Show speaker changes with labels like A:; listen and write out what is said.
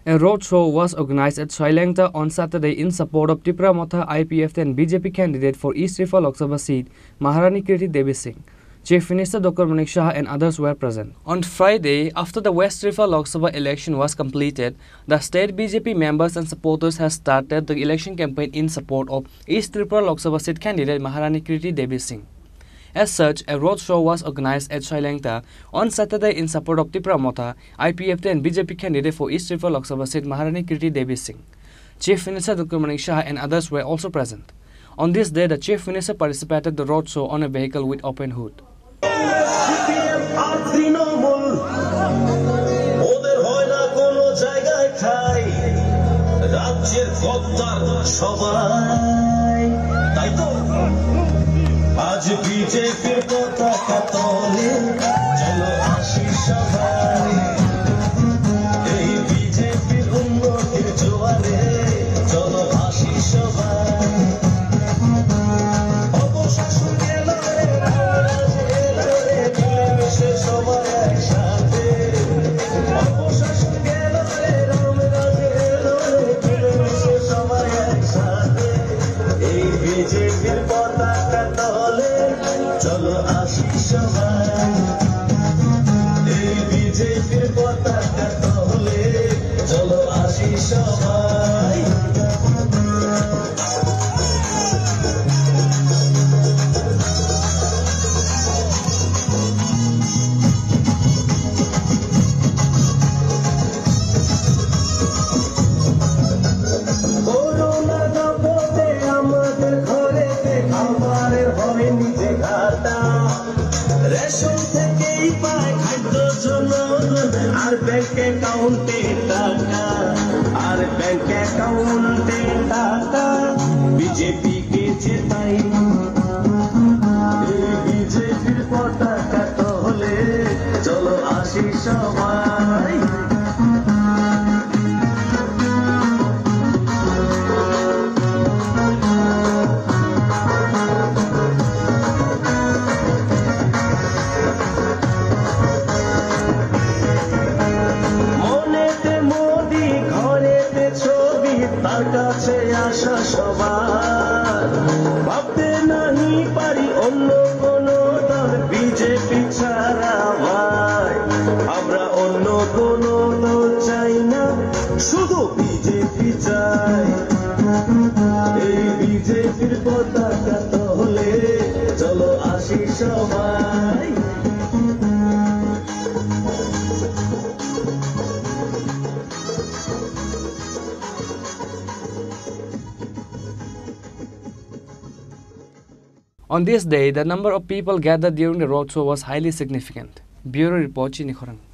A: A roadshow was organized at Shailengta on Saturday in support of Tripura Motha IPF and BJP candidate for East Tripura Lok Sabha seat, Maharani Kirti Devi Singh. Chief Minister Dr. Manik Shah and others were present. On Friday, after the West Tripura Lok Sabha election was completed, the state BJP members and supporters have started the election campaign in support of East Tripura Lok Sabha seat candidate Maharani Kirti Devi Singh. As such, a roadshow was organized at Shailengta on Saturday in support of Tripura Motha IPF and BJP candidate for East Tripura Lok Sabha seat Maharani Kirti Devi Singh. Chief Minister Dr. Manik Shah and others were also present. On this day, the Chief Minister participated in the roadshow on a vehicle with open hood.
B: आज BJP पताका तले चलो आशी सबाई এই বিজেপির উন্নতির জোয়ারে চলো আশি সবাই অবশাসন গেল রে রাজ এলো রে মিলেমিশে সবাই একসাথে অবশাসন গেল রে রাজ এলো রে মিলেমিশে সবাই একসাথে এই বিজেপির পতাকা তলে চলো আশি সবাই এই বিজেপির পতাকা তলে চলো আশি সবাই করোনা দাপটে আমাদের ঘরেতে খাবারের হয় নিজে ঘাটা রেশন থেকেই পায় খাদ্য জনগণ আর ব্যাংক অ্যাকাউন্টে টাকা আর ব্যাংক অ্যাকাউন্টে টাকা বিজেপিকে জেতাই এই বিজেপির পতাকা তলে চলো আসি সবাই তার কাছে আসা সবার ভাবতে নাহি পারি অন্য কোন দল বিজেপি ছাড়া ভাই আমরা অন্য কোন দল চাই না শুধু বিজেপি চাই এই বিজেপির পতাকা তলে চলো আসি সবাই
A: On this day, the number of people gathered during the roadshow was highly significant. Bureau Report, Chinikhorang.